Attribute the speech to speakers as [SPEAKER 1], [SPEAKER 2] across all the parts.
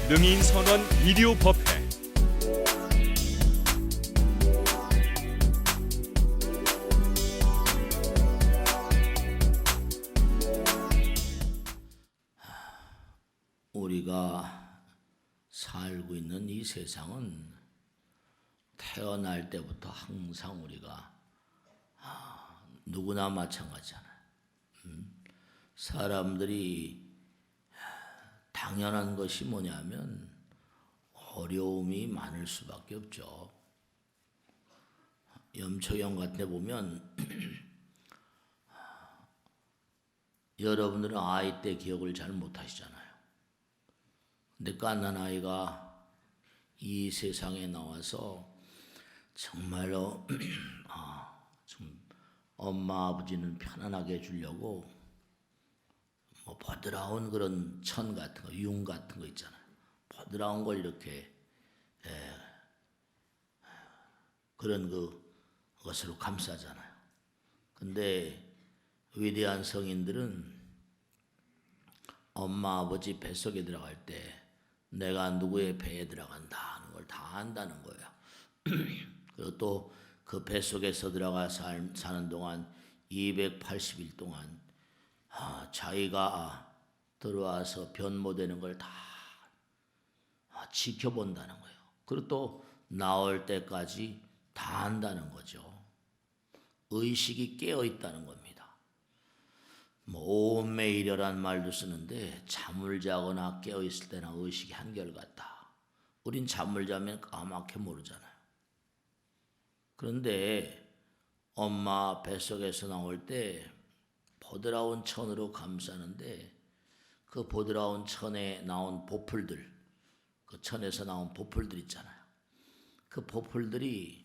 [SPEAKER 1] 능인선원 비디오법회.
[SPEAKER 2] 우리가 살고 있는 이 세상은 태어날 때부터 항상 우리가 누구나 마찬가지잖아요. 사람들이 당연한 것이 뭐냐면 어려움이 많을 수밖에 없죠. 염초형 같은 데 보면 여러분들은 아이 때 기억을 잘 못하시잖아요. 근데 갓난 아이가 이 세상에 나와서 정말로 좀 엄마 아버지는 편안하게 해주려고 뭐 버드라운 그런 천 같은 거, 융 같은 거 있잖아요. 버드라운 걸 이렇게 그런 것으로 감싸잖아요. 근데 위대한 성인들은 엄마 아버지 뱃속에 들어갈 때 내가 누구의 배에 들어간다 하는 걸 다 안다는 거예요. 그리고 또 그 뱃속에서 들어가 사는 동안 280일 동안 자기가 들어와서 변모되는 걸 다 지켜본다는 거예요. 그리고 또 나올 때까지 다 안다는 거죠. 의식이 깨어 있다는 겁니다. 뭐 오매이려란 말도 쓰는데 잠을 자거나 깨어 있을 때나 의식이 한결같다. 우린 잠을 자면 까맣게 모르잖아요. 그런데 엄마 뱃속에서 나올 때 보드라운 천으로 감싸는데 그 보드라운 천에 나온 보풀들, 그 천에서 나온 보풀들 있잖아요. 그 보풀들이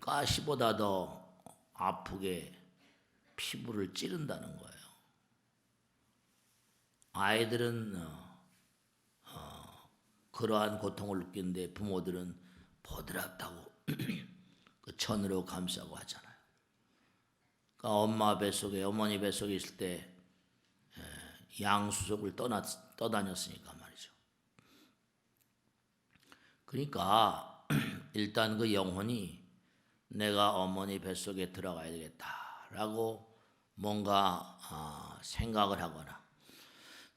[SPEAKER 2] 가시보다 더 아프게 피부를 찌른다는 거예요. 아이들은 그러한 고통을 느끼는데 부모들은 보드랍다고 그 천으로 감싸고 하잖아요. 그러니까 엄마 뱃속에, 어머니 뱃속에 있을 때 양수속을 떠다녔으니까 말이죠. 그러니까 일단 그 영혼이 내가 어머니 뱃속에 들어가야 되겠다라고 뭔가 생각을 하거나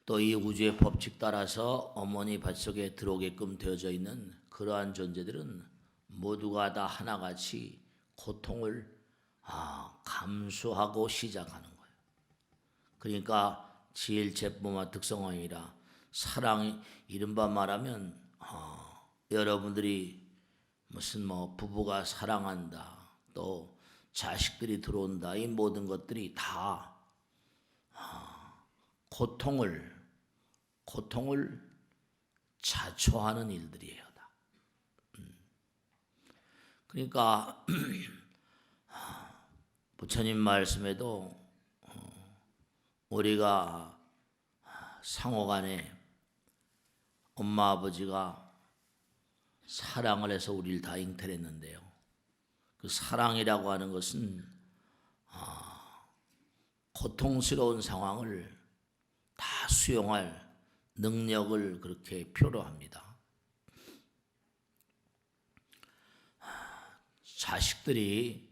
[SPEAKER 2] 또 이 우주의 법칙 따라서 어머니 뱃속에 들어오게끔 되어져 있는 그러한 존재들은 모두가 다 하나같이 고통을 감수하고 시작하는 거예요. 그러니까 지일체뿐만 특성왕이라 사랑이 이른바 말하면 여러분들이 무슨 뭐 부부가 사랑한다 또 자식들이 들어온다 이 모든 것들이 다 고통을 자초하는 일들이에요. 다. 그러니까 부처님 말씀에도 우리가 상호간에 엄마 아버지가 사랑을 해서 우리를 다 잉태했는데요. 그 사랑이라고 하는 것은 고통스러운 상황을 다 수용할 능력을 그렇게 표로 합니다. 자식들이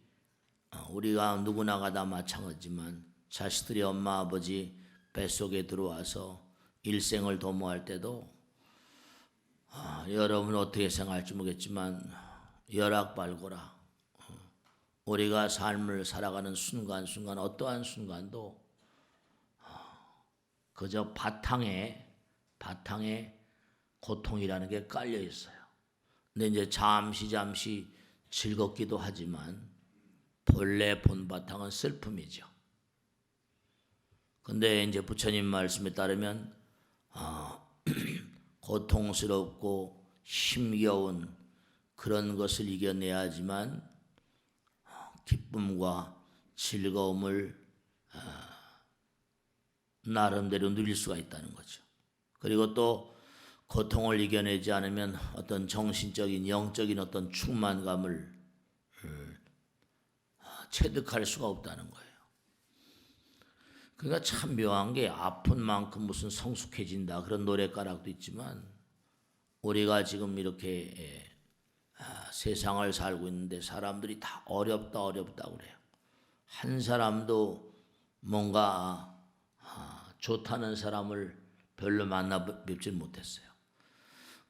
[SPEAKER 2] 우리가 누구나가 다 마찬가지지만 자식들이 엄마 아버지 뱃속에 들어와서 일생을 도모할 때도 여러분 어떻게 생각할지 모르겠지만 열악발고라 우리가 삶을 살아가는 순간순간 어떠한 순간도 그저 바탕에 고통이라는 게 깔려 있어요. 근데 이제 잠시 즐겁기도 하지만 본래 본바탕은 슬픔이죠. 근데 이제 부처님 말씀에 따르면 고통스럽고 힘겨운 그런 것을 이겨내야지만 기쁨과 즐거움을 나름대로 누릴 수가 있다는 거죠. 그리고 또 고통을 이겨내지 않으면 어떤 정신적인 영적인 어떤 충만감을 체득할 수가 없다는 거예요. 그러니까 참 묘한 게 아픈 만큼 무슨 성숙해진다 그런 노랫가락도 있지만 우리가 지금 이렇게 세상을 살고 있는데 사람들이 다 어렵다 그래요. 한 사람도 뭔가 좋다는 사람을 별로 만나 뵙질 못했어요.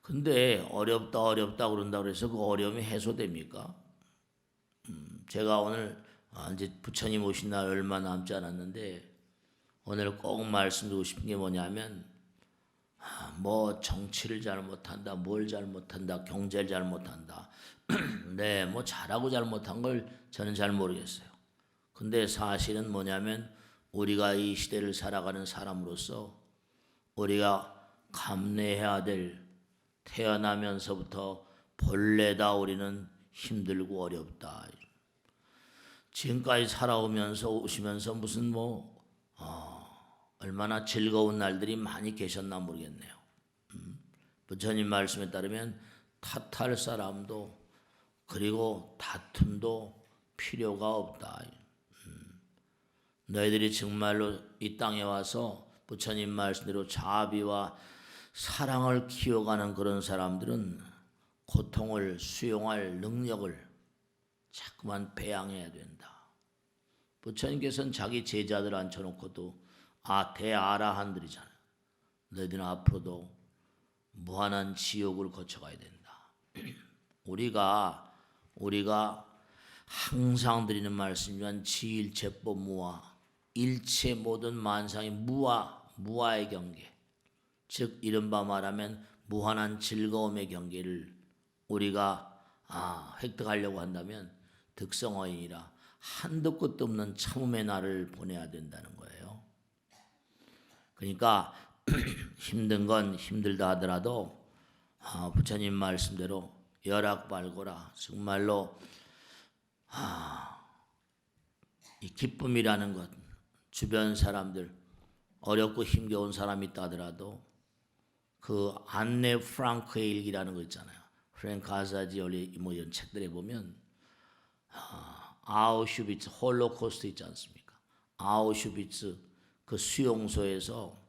[SPEAKER 2] 근데 어렵다 그런다 그래서 그 어려움이 해소됩니까? 제가 오늘 이제 부처님 오신 날 얼마 남지 않았는데 오늘 꼭 말씀드리고 싶은 게 뭐냐면 뭐 정치를 잘 못한다, 뭘 잘 못한다, 경제를 잘 못한다. 네, 뭐 잘하고 잘못한 걸 저는 잘 모르겠어요. 근데 사실은 뭐냐면 우리가 이 시대를 살아가는 사람으로서 우리가 감내해야 될 태어나면서부터 본래다 우리는 힘들고 어렵다. 지금까지 살아오면서 오시면서 무슨 얼마나 즐거운 날들이 많이 계셨나 모르겠네요. 부처님 말씀에 따르면 탓할 사람도 그리고 다툼도 필요가 없다. 너희들이 정말로 이 땅에 와서 부처님 말씀대로 자비와 사랑을 키워가는 그런 사람들은 고통을 수용할 능력을 자꾸만 배양해야 된다. 부처님께서는 자기 제자들 앉혀놓고도 대아라한들이잖아요. 너희들은 앞으로도 무한한 지옥을 거쳐가야 된다. 우리가 항상 드리는 말씀이지만 지일체법 무아, 일체 모든 만상의 무아의 경계, 즉 이른바 말하면 무한한 즐거움의 경계를 우리가 획득하려고 한다면 득성어인이라 한도 끝도 없는 참음의 날을 보내야 된다는 거예요. 그러니까 힘든 건 힘들다 하더라도 부처님 말씀대로 열악발고라 정말로 이 기쁨이라는 것 주변 사람들 어렵고 힘겨운 사람이 있다 하더라도 그 안네 프랑크의 일기라는 거 있잖아요. 프랭크 아사지올리 뭐 이런 책들에 보면 아우슈비츠 홀로코스트 있지 않습니까? 아우슈비츠 그 수용소에서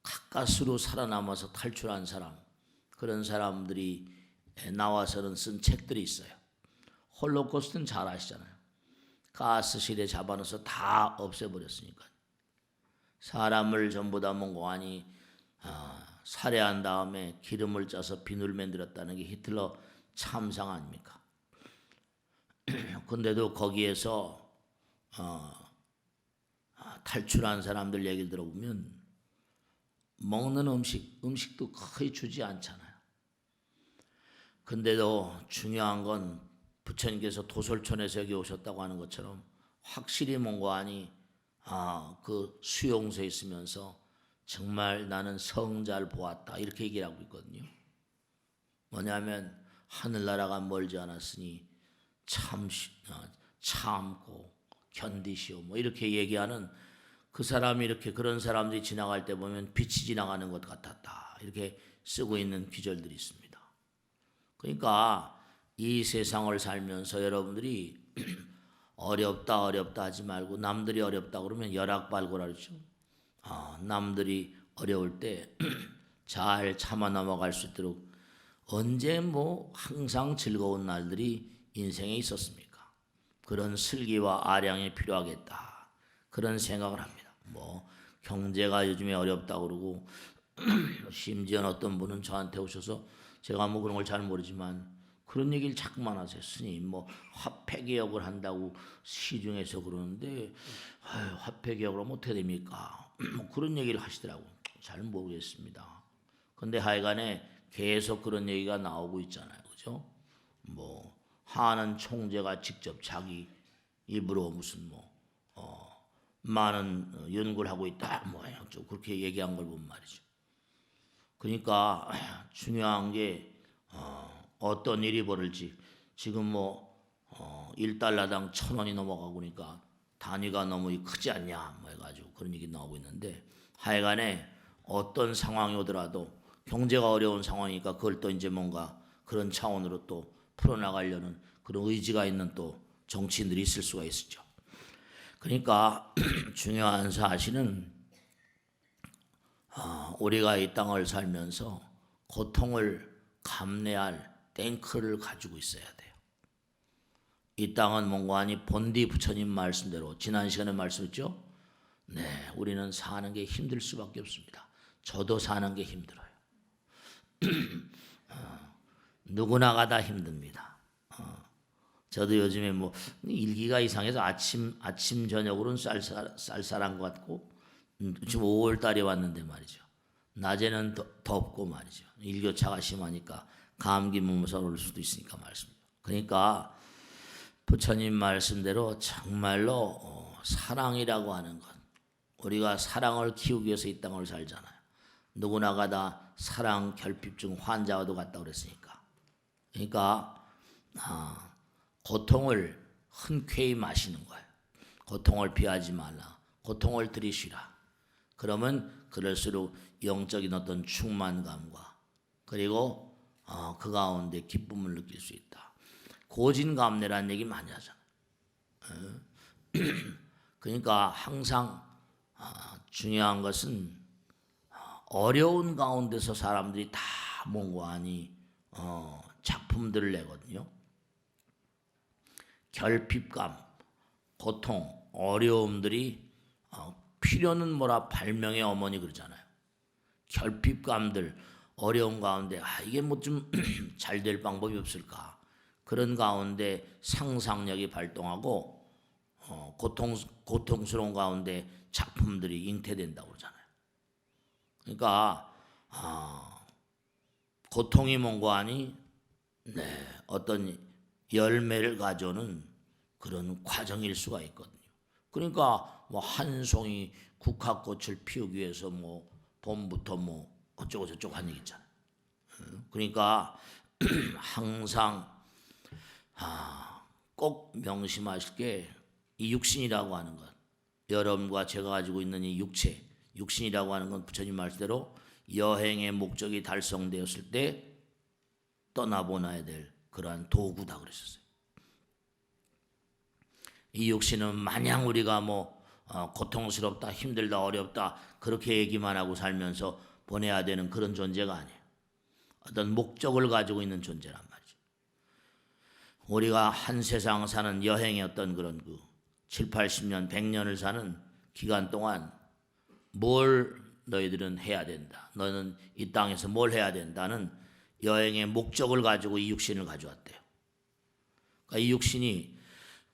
[SPEAKER 2] 가까스로 살아남아서 탈출한 사람 그런 사람들이 나와서는 쓴 책들이 있어요. 홀로코스트는 잘 아시잖아요. 가스실에 잡아넣어서 다 없애버렸으니까 사람을 전부 다 몽고하니 살해한 다음에 기름을 짜서 비늘 만들었다는 게 히틀러 참상 아닙니까? 근데도 거기에서 탈출한 사람들 얘기를 들어보면 먹는 음식도 거의 주지 않잖아요. 근데도 중요한 건 부처님께서 도솔촌에서 여기 오셨다고 하는 것처럼 확실히 몽고하니 그 수용소에 있으면서 정말 나는 성자를 보았다 이렇게 얘기를 하고 있거든요. 뭐냐면 하늘나라가 멀지 않았으니 참고 견디시오 뭐 이렇게 얘기하는 그 사람이 이렇게 그런 사람들이 지나갈 때 보면 빛이 지나가는 것 같았다 이렇게 쓰고 있는 기절들이 있습니다. 그러니까 이 세상을 살면서 여러분들이 어렵다 하지 말고 남들이 어렵다 그러면 열악발고라 그러죠. 남들이 어려울 때 잘 참아 넘어갈 수 있도록 언제 항상 즐거운 날들이 인생에 있었습니까? 그런 슬기와 아량이 필요하겠다 그런 생각을 합니다. 경제가 요즘에 어렵다 그러고 심지어 어떤 분은 저한테 오셔서 제가 그런 걸 잘 모르지만 그런 얘기를 자꾸만 하세요. 스님 화폐 개혁을 한다고 시중에서 그러는데 화폐 개혁을 하면 어떻게 됩니까? 그런 얘기를 하시더라고요. 잘 모르겠습니다. 근데 하여간에 계속 그런 얘기가 나오고 있잖아요. 그죠? 하는 총재가 직접 자기 입으로 무슨 많은 연구를 하고 있다 그렇게 얘기한 걸 보면 말이죠. 그러니까 중요한 게 어떤 일이 벌을지 지금 $1당 1,000원이 넘어가고 그러니까 단위가 너무 크지 않냐 해가지고 그런 얘기 나오고 있는데 하여간에 어떤 상황이 오더라도 경제가 어려운 상황이니까 그걸 또 이제 뭔가 그런 차원으로 또 풀어나가려는 그런 의지가 있는 또 정치인들이 있을 수가 있었죠. 그러니까 중요한 사실은 우리가 이 땅을 살면서 고통을 감내할 탱크를 가지고 있어야 돼요. 이 땅은 몽고하니 본디 부처님 말씀대로 지난 시간에 말씀했죠. 네, 우리는 사는 게 힘들 수밖에 없습니다. 저도 사는 게 힘들어요. 누구나가 다 힘듭니다. 저도 요즘에 뭐 일기가 이상해서 아침 저녁으로는 쌀쌀한 것 같고 지금 5월 달이 왔는데 말이죠. 낮에는 덥고 말이죠. 일교차가 심하니까 감기 몸살 올 수도 있으니까 말씀입니다. 그러니까 부처님 말씀대로 정말로 사랑이라고 하는 것, 우리가 사랑을 키우기 위해서 이 땅을 살잖아요. 누구나가 다 사랑 결핍증 환자와도 같다 그랬으니까. 그러니까 고통을 흔쾌히 마시는 거예요. 고통을 피하지 말라. 고통을 들이쉬라. 그러면 그럴수록 영적인 어떤 충만감과 그리고 그 가운데 기쁨을 느낄 수 있다. 고진감래라는 얘기 많이 하잖아요. 그러니까 항상 중요한 것은 어려운 가운데서 사람들이 다 몽고하니 작품들을 내거든요. 결핍감, 고통, 어려움들이 필요는 뭐라 발명의 어머니 그러잖아요. 결핍감들, 어려운 가운데 이게 뭐 좀 잘 될 방법이 없을까? 그런 가운데 상상력이 발동하고 고통스러운 가운데 작품들이 잉태된다고 그러잖아요. 그러니까 고통이 몽고하니 어떤 열매를 가져오는 그런 과정일 수가 있거든요. 그러니까 뭐 한 송이 국화꽃을 피우기 위해서 뭐 봄부터 뭐 어쩌고 저쩌고 하는 얘기 있잖아요. 그러니까 항상 꼭 명심하실 게 이 육신이라고 하는 것, 여러분과 제가 가지고 있는 이 육체, 육신이라고 하는 건 부처님 말씀대로 여행의 목적이 달성되었을 때 떠나보나야 될 그러한 도구다 그러셨어요. 이 육신은 마냥 우리가 뭐 고통스럽다, 힘들다, 어렵다 그렇게 얘기만 하고 살면서 보내야 되는 그런 존재가 아니에요. 어떤 목적을 가지고 있는 존재란 말이죠. 우리가 한 세상 사는 여행의 어떤 그런 7, 80년, 100년을 사는 기간 동안 뭘 너희들은 해야 된다. 너는 이 땅에서 뭘 해야 된다는 여행의 목적을 가지고 이 육신을 가져왔대요. 그러니까 이 육신이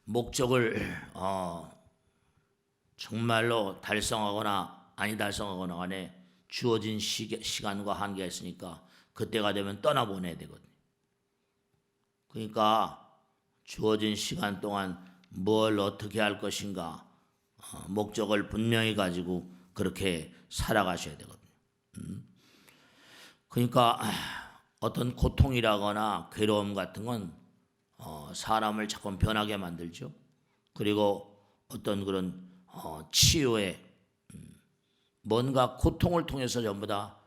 [SPEAKER 2] 목적을 정말로 달성하거나 아니 달성하거나 간에 주어진 시간과 한계가 있으니까 그때가 되면 떠나보내야 되거든요. 그러니까 주어진 시간 동안 뭘 어떻게 할 것인가 목적을 분명히 가지고 그렇게 살아가셔야 되거든요. 그러니까 어떤 고통이라거나 괴로움 같은 건 사람을 자꾸 변하게 만들죠. 그리고 어떤 그런 치유에 뭔가 고통을 통해서 전부 다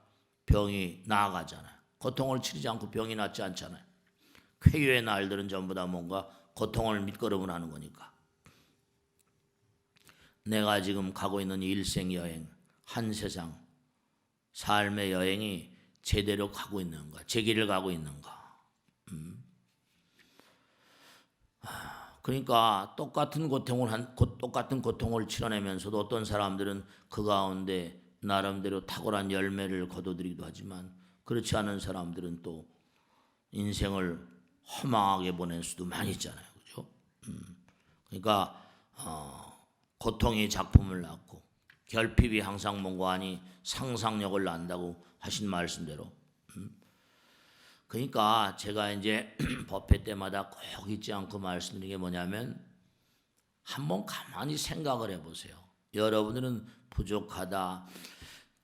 [SPEAKER 2] 병이 나아가잖아요. 고통을 치르지 않고 병이 낫지 않잖아요. 쾌유의 날들은 전부 다 뭔가 고통을 밑거름을 하는 거니까. 내가 지금 가고 있는 일생 여행, 한 세상 삶의 여행이 제대로 가고 있는가, 제 길을 가고 있는가. 그러니까 똑같은 고통을 치러내면서도 어떤 사람들은 그 가운데 나름대로 탁월한 열매를 거둬들이기도 하지만 그렇지 않은 사람들은 또 인생을 허망하게 보낼 수도 많이 있잖아요, 그렇죠? 그러니까 고통이 작품을 낳고 결핍이 항상 몽고하니 상상력을 낳는다고 하신 말씀대로. 그러니까 제가 이제 법회 때마다 꼭 잊지 않고 말씀드리는 게 뭐냐면 한번 가만히 생각을 해보세요. 여러분들은 부족하다,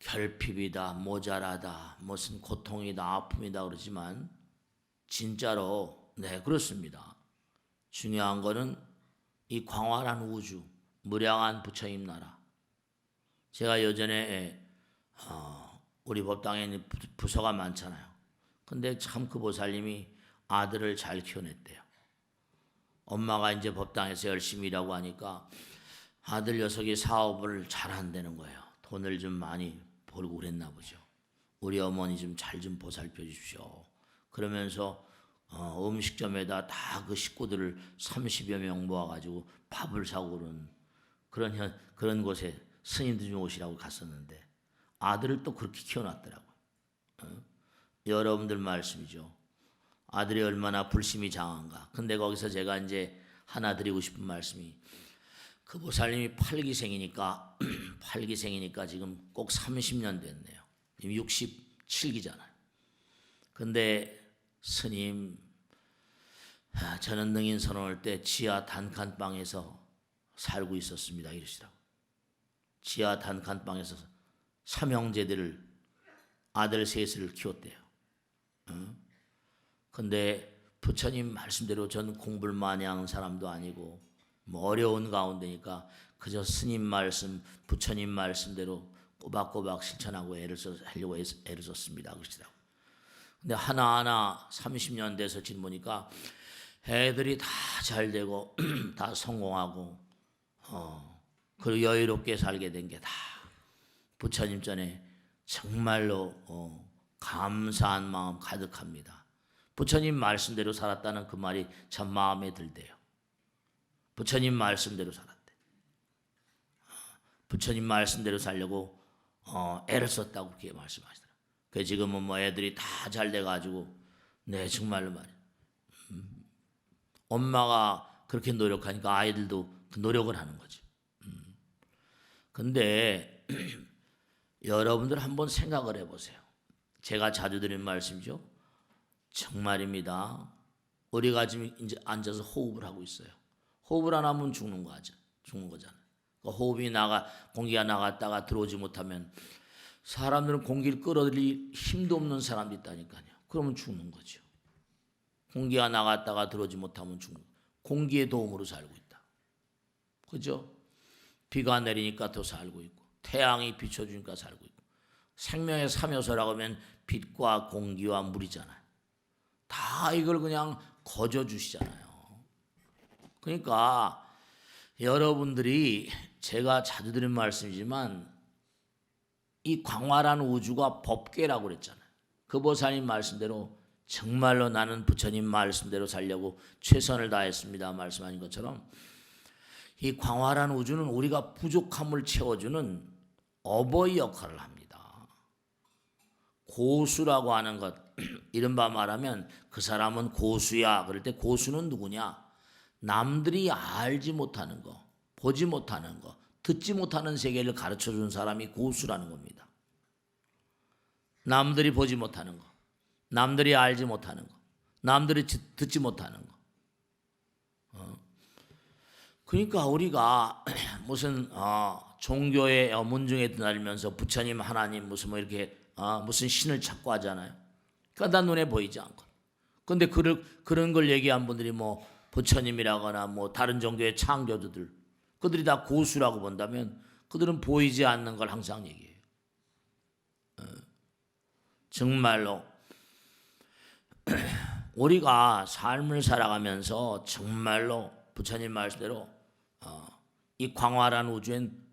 [SPEAKER 2] 결핍이다, 모자라다, 무슨 고통이다, 아픔이다 그러지만 진짜로 그렇습니다. 중요한 거는 이 광활한 우주, 무량한 부처님 나라. 제가 예전에 우리 법당에 부서가 많잖아요. 근데 참 그 보살님이 아들을 잘 키워냈대요. 엄마가 이제 법당에서 열심히 일하고 하니까 아들 녀석이 사업을 잘 한다는 거예요. 돈을 좀 많이 벌고 그랬나 보죠. 우리 어머니 좀 잘 좀 보살펴 주십시오. 그러면서 음식점에다 다 그 식구들을 30여 명 모아가지고 밥을 사고 그런 곳에 스님들 좀 오시라고 갔었는데 아들을 또 그렇게 키워놨더라고요. 여러분들 말씀이죠. 아들이 얼마나 불심이 장한가. 근데 거기서 제가 이제 하나 드리고 싶은 말씀이 그 보살님이 8기생이니까 8기생이니까 지금 꼭 30년 됐네요. 67기잖아요. 근데 스님 저는 능인선 올 때 지하 단칸방에서 살고 있었습니다. 이러시더라고요. 지하 단칸방에서 삼형제들을 아들 셋을 키웠대요. 근데 부처님 말씀대로 전 공부를 많이 하는 사람도 아니고 뭐 어려운 가운데니까 그저 스님 말씀, 부처님 말씀대로 꼬박꼬박 실천하고 하려고 애를 썼습니다. 그러시더라고요. 근데 하나하나 30년 돼서 지금 보니까 애들이 다 잘 되고 다 성공하고 그리고 여유롭게 살게 된 게 다 부처님 전에 정말로 감사한 마음 가득합니다. 부처님 말씀대로 살았다는 그 말이 참 마음에 들대요. 부처님 말씀대로 살았대. 부처님 말씀대로 살려고 애를 썼다고 그렇게 말씀하시더라고요. 그 지금은 뭐 애들이 다 잘 돼가지고 네 정말로 말이에요. 엄마가 그렇게 노력하니까 아이들도 그 노력을 하는 거지. 근데 여러분들 한번 생각을 해보세요. 제가 자주 드리는 말씀이죠. 정말입니다. 우리가 지금 이제 앉아서 호흡을 하고 있어요. 호흡을 안 하면 죽는 거잖아요. 그 호흡이 공기가 나갔다가 들어오지 못하면 사람들은 공기를 끌어들일 힘도 없는 사람도 있다니까요. 그러면 죽는 거죠. 공기가 나갔다가 들어오지 못하면 죽는 거예요. 공기의 도움으로 살고 있다. 그죠? 비가 내리니까 더 살고 있고 태양이 비춰주니까 살고 있고 생명의 삼요소라고 하면 빛과 공기와 물이잖아요. 다 이걸 그냥 거저 주시잖아요. 그러니까 여러분들이 제가 자주 드린 말씀이지만 이 광활한 우주가 법계라고 그랬잖아요. 그 보살님 말씀대로 정말로 나는 부처님 말씀대로 살려고 최선을 다했습니다. 말씀하신 것처럼 이 광활한 우주는 우리가 부족함을 채워주는 어버이 역할을 합니다. 고수라고 하는 것, 이른바 말하면 그 사람은 고수야. 그럴 때 고수는 누구냐? 남들이 알지 못하는 거, 보지 못하는 거, 듣지 못하는 세계를 가르쳐주는 사람이 고수라는 겁니다. 남들이 보지 못하는 거, 남들이 알지 못하는 거, 남들이 듣지 못하는 거. 그러니까 우리가 무슨 종교의 문중에 드날면서 부처님, 하나님 무슨 뭐 이렇게 무슨 신을 찾고 하잖아요. 그러니까 다 눈에 보이지 않고. 그런데 그런 걸 얘기한 분들이 뭐 부처님이라거나 뭐 다른 종교의 창조주들, 그들이 다 고수라고 본다면 그들은 보이지 않는 걸 항상 얘기해요. 정말로 우리가 삶을 살아가면서 정말로 부처님 말씀대로 이 광활한 우주엔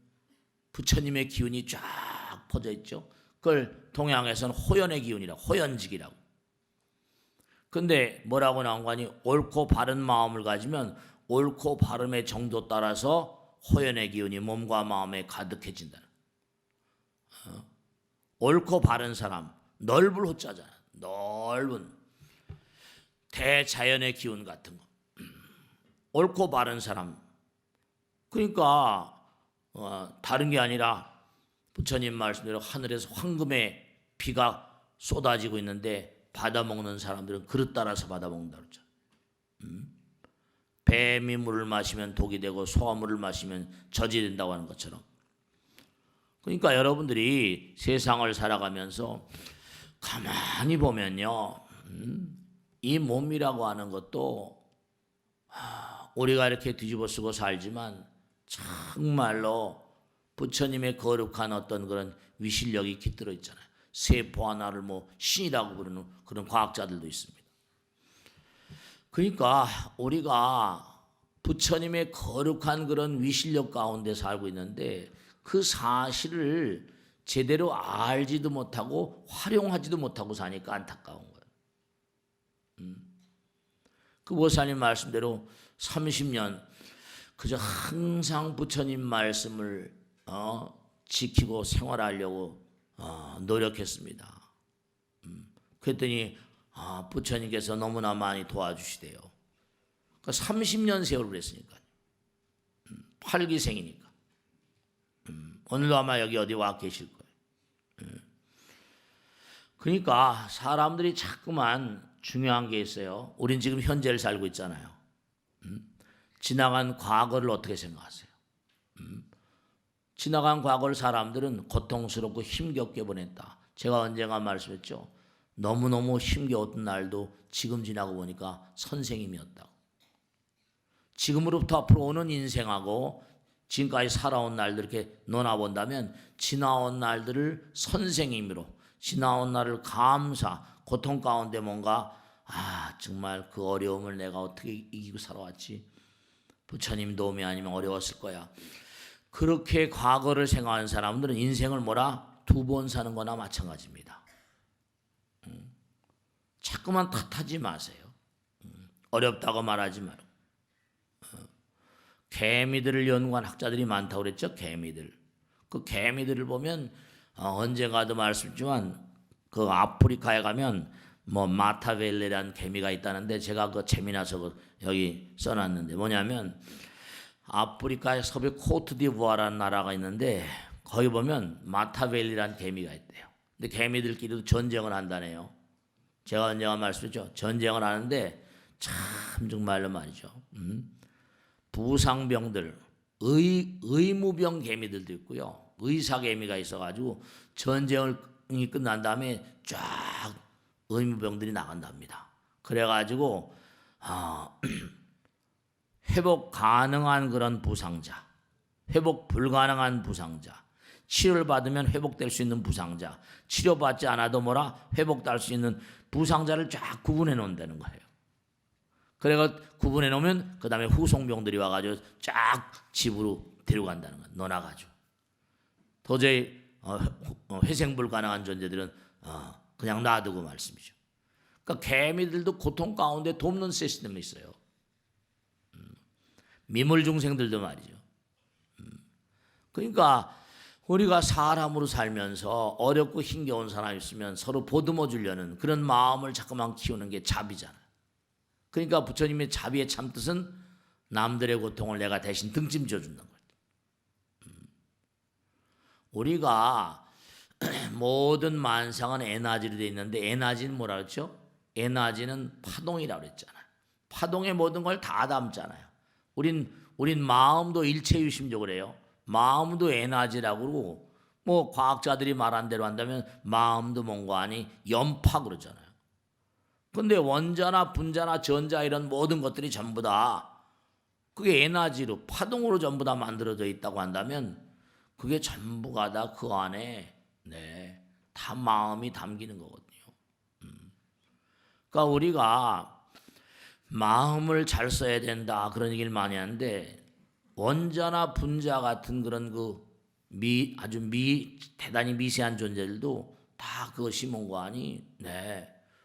[SPEAKER 2] 부처님의 기운이 쫙 퍼져 있죠. 그걸 동양에서는 호연의 기운이라고, 호연직이라고. 근데 뭐라고 나온 거니? 옳고 바른 마음을 가지면 옳고 바름의 정도 따라서 호연의 기운이 몸과 마음에 가득해진다. 옳고 바른 사람, 넓을 호자잖아. 넓은 대자연의 기운 같은 거. 옳고 바른 사람. 그러니까 다른 게 아니라 부처님 말씀대로 하늘에서 황금의 비가 쏟아지고 있는데 받아먹는 사람들은 그릇 따라서 받아먹는다 그러죠. 뱀이 물을 마시면 독이 되고 소화물을 마시면 젖이 된다고 하는 것처럼. 그러니까 여러분들이 세상을 살아가면서 가만히 보면요, 이 몸이라고 하는 것도 우리가 이렇게 뒤집어 쓰고 살지만 정말로 부처님의 거룩한 어떤 그런 위실력이 깃들어 있잖아요. 세포 하나를 뭐 신이라고 부르는 그런 과학자들도 있습니다. 그러니까 우리가 부처님의 거룩한 그런 위실력 가운데 살고 있는데 그 사실을 제대로 알지도 못하고 활용하지도 못하고 사니까 안타까운 거예요. 그 보살님 말씀대로 30년 그저 항상 부처님 말씀을 지키고 생활하려고 노력했습니다. 그랬더니 부처님께서 너무나 많이 도와주시대요. 그 30년 세월을 그랬으니까 8기생이니까 오늘도 아마 여기 어디 와 계실 거예요. 그러니까 사람들이 자꾸만 중요한 게 있어요. 우린 지금 현재를 살고 있잖아요. 지나간 과거를 어떻게 생각하세요? 지나간 과거를 사람들은 고통스럽고 힘겹게 보냈다. 제가 언젠가 말씀했죠. 너무너무 힘겨웠던 날도 지금 지나고 보니까 선생님이었다고. 지금으로부터 앞으로 오는 인생하고 지금까지 살아온 날들 이렇게 논아본다면 지나온 날들을 선생님으로 지나온 날을 감사 고통 가운데 뭔가 정말 그 어려움을 내가 어떻게 이기고 살아왔지. 부처님 도움이 아니면 어려웠을 거야. 그렇게 과거를 생각하는 사람들은 인생을 뭐라? 2번 사는 거나 마찬가지입니다. 자꾸만 탓하지 마세요. 어렵다고 말하지 말고. 개미들을 연구한 학자들이 많다고 그랬죠. 개미들. 그 개미들을 보면 언젠가도 말씀했지만 그 아프리카에 가면 뭐 마타벨레라는 개미가 있다는데 제가 그 재미나서 여기 써놨는데 뭐냐면 아프리카의 서부 코트디부아라는 나라가 있는데 거기 보면 마타벨리라는 개미가 있대요. 근데 개미들끼리도 전쟁을 한다네요. 제가 언젠가 말씀했죠. 전쟁을 하는데 참 정말로 말이죠. 부상병들, 의무병 개미들도 있고요. 의사개미가 있어가지고 전쟁이 끝난 다음에 쫙 의무병들이 나간답니다. 그래가지고 회복 가능한 그런 부상자, 회복 불가능한 부상자, 치료를 받으면 회복될 수 있는 부상자, 치료받지 않아도 뭐라 회복될 수 있는 부상자를 쫙 구분해 놓는다는 거예요. 그래가 구분해 놓으면 그 다음에 후송병들이 와가지고 쫙 집으로 데려간다는 거예요. 넣어놔가지고 도저히 회생 불가능한 존재들은 그냥 놔두고 말씀이죠. 그러니까 개미들도 고통 가운데 돕는 시스템이 있어요. 미물 중생들도 말이죠. 그러니까 우리가 사람으로 살면서 어렵고 힘겨운 사람이 있으면 서로 보듬어 주려는 그런 마음을 자꾸만 키우는 게 자비잖아요. 그러니까 부처님의 자비의 참뜻은 남들의 고통을 내가 대신 등짐져 준다는 거예요. 우리가 모든 만상은 에너지로 되어 있는데 에너지는 뭐라 그랬죠? 에너지는 파동이라고 그랬잖아요. 파동의 모든 걸 다 담잖아요. 우린 마음도 일체유심적으로 해요. 마음도 에너지라고 그러고 뭐 과학자들이 말한 대로 한다면 마음도 뭔가 아니 연파 그러잖아요. 근데 원자나 분자나 전자 이런 모든 것들이 전부 다 그게 에너지로 파동으로 전부 다 만들어져 있다고 한다면 그게 전부가 다 그 안에 다 마음이 담기는 거거든요. 그러니까 우리가 마음을 잘 써야 된다 그런 얘기를 많이 하는데 원자나 분자 같은 그런 아주 대단히 미세한 존재들도 다 그것이 뭔가 아니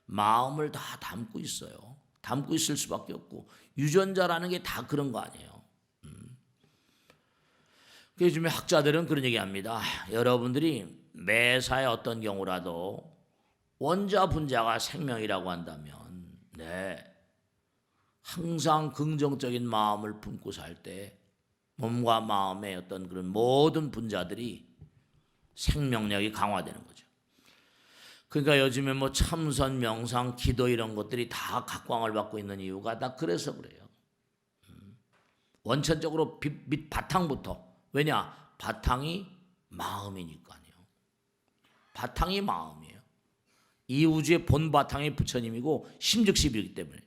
[SPEAKER 2] 마음을 다 담고 있어요. 담고 있을 수밖에 없고 유전자라는 게 다 그런 거 아니에요. 요즘에 학자들은 그런 얘기합니다. 여러분들이 매사에 어떤 경우라도 원자 분자가 생명이라고 한다면 항상 긍정적인 마음을 품고 살 때 몸과 마음의 어떤 그런 모든 분자들이 생명력이 강화되는 거죠. 그러니까 요즘에 뭐 참선, 명상, 기도 이런 것들이 다 각광을 받고 있는 이유가 다 그래서 그래요. 원천적으로 밑 바탕부터. 왜냐? 바탕이 마음이니까요. 바탕이 마음이에요. 이 우주의 본 바탕이 부처님이고 심즉십이기 때문에.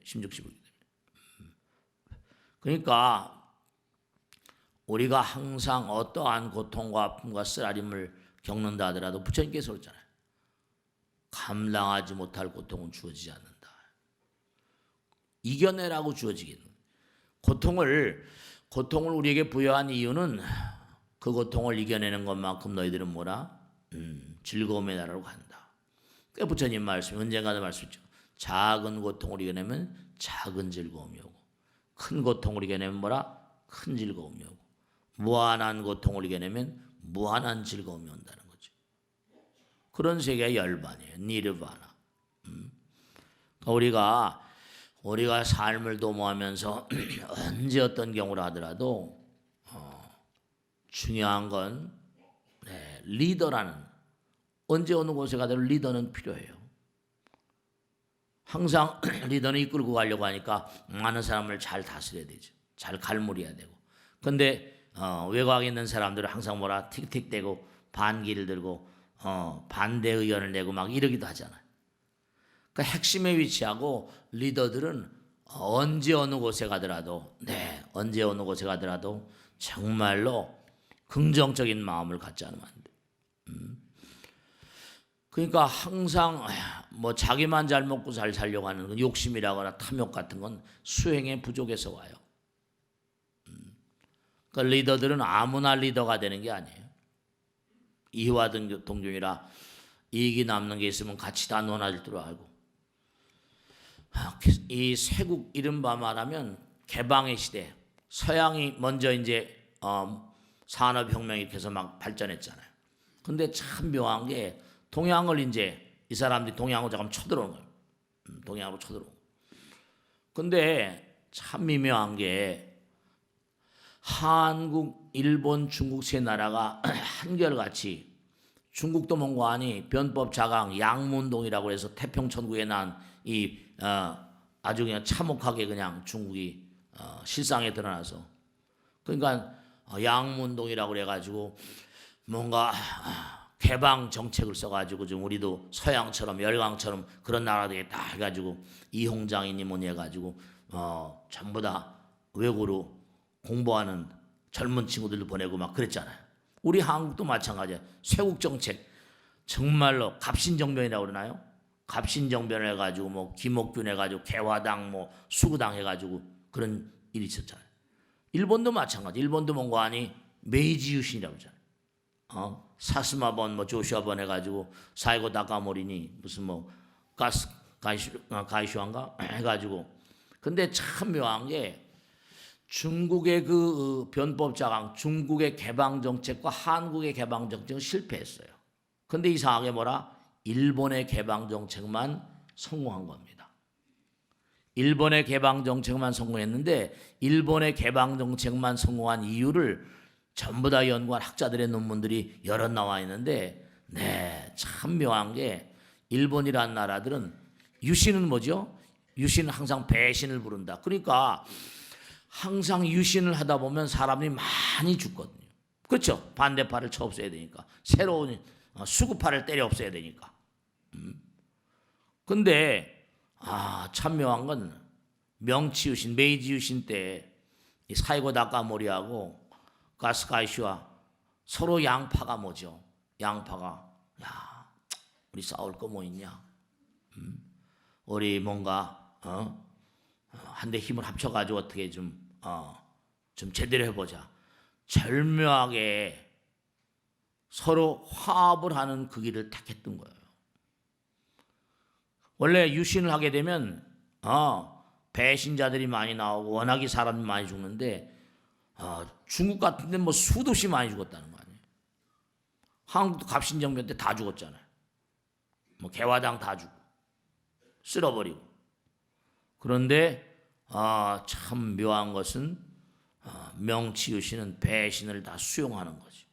[SPEAKER 2] 그러니까 우리가 항상 어떠한 고통과 아픔과 쓰라림을 겪는다 하더라도 부처님께서 그러잖아요. 감당하지 못할 고통은 주어지지 않는다. 이겨내라고 주어지기는. 고통을 우리에게 부여한 이유는 그 고통을 이겨내는 것만큼 너희들은 뭐라? 즐거움의 나라로 간다. 그 부처님 말씀 언젠가도 말씀이죠. 작은 고통을 이겨내면 작은 즐거움이 오고 큰 고통을 이겨내면 뭐라? 큰 즐거움이 오고 무한한 고통을 이겨내면 무한한 즐거움이 온다는 거죠. 그런 세계의 열반이에요. 니르바나. 우리가 삶을 도모하면서 언제 어떤 경우를 하더라도 중요한 건 리더라는, 언제 어느 곳에 가더라도 리더는 필요해요. 항상 리더는 이끌고 가려고 하니까 많은 사람을 잘 다스려야 되죠. 잘 갈무리해야 되고. 근데 외곽에 있는 사람들은 항상 뭐라 틱틱대고 반기를 들고 반대 의견을 내고 막 이러기도 하잖아요. 그러니까 핵심에 위치하고 리더들은 언제 어느 곳에 가더라도 정말로 긍정적인 마음을 갖지 않으면 안 돼. 그러니까 항상 뭐 자기만 잘 먹고 잘 살려고 하는 욕심이라거나 탐욕 같은 건 수행의 부족에서 와요. 그러니까 리더들은 아무나 리더가 되는 게 아니에요. 이와 동종이라 이익이 남는 게 있으면 같이 다 논할 줄 알고. 이 세국 이른바 말하면 개방의 시대, 서양이 먼저 이제 산업혁명이 이렇게 해서 막 발전했잖아요. 근데 참 묘한 게 동양을 이제 이 사람들이 동양으로 잠깐 쳐들어오는 거예요. 동양으로 쳐들어오고. 근데 참 미묘한 게 한국, 일본, 중국 세 나라가 한결같이 중국도 뭔가 하니 변법 자강 양문동이라고 해서 태평천국에 난 이 아주 그냥 참혹하게 그냥 중국이 실상에 드러나서 그러니까 양문동이라고 그래가지고 뭔가 개방 정책을 써가지고 좀 우리도 서양처럼 열강처럼 그런 나라들에 다 해가지고 이홍장이니 뭐니 해가지고 전부 다 외고로 공부하는 젊은 친구들도 보내고 막 그랬잖아요. 우리 한국도 마찬가지야. 쇄국 정책 정말로 갑신정변이라고 그러나요? 갑신정변을 해가지고 뭐 김옥균 해가지고 개화당 뭐 수구당 해가지고 그런 일이 있었잖아요. 일본도 마찬가지. 일본도 뭔가 하니 메이지 유신이라고 하잖아요. 사스마번 뭐 조슈아번 해가지고 사이고 다카모리니 무슨 뭐 가이슈안가 해가지고. 근데 참 묘한 게 중국의 그 변법자강, 중국의 개방 정책과 한국의 개방 정책은 실패했어요. 근데 이상하게 뭐라? 일본의 개방 정책만 성공한 겁니다. 일본의 개방 정책만 성공했는데 일본의 개방 정책만 성공한 이유를 전부 다 연구한 학자들의 논문들이 여러 나와 있는데 참 묘한 게 일본이란 나라들은 유신은 뭐죠? 유신은 항상 배신을 부른다. 그러니까 항상 유신을 하다 보면 사람이 많이 죽거든요. 그렇죠? 반대파를 쳐 없애야 되니까. 새로운 수구파를 때려 없애야 되니까. 근데 참 묘한 건 명치 유신, 메이지 유신 때 사이고 다카모리하고 가스카이슈와 서로 양파가 뭐죠? 양파가 야 우리 싸울 거 뭐 있냐? 우리 뭔가 한데 힘을 합쳐가지고 어떻게 좀 제대로 해보자. 절묘하게 서로 화합을 하는 그 길을 택했던 거예요. 원래 유신을 하게 되면 배신자들이 많이 나오고 워낙에 사람이 많이 죽는데 중국 같은 데는 뭐 수도 없이 많이 죽었다는 거 아니에요. 한국도 갑신정변 때 다 죽었잖아요. 뭐 개화당 다 죽고 쓸어버리고. 그런데 참 묘한 것은 명치유신은 배신을 다 수용하는 거죠.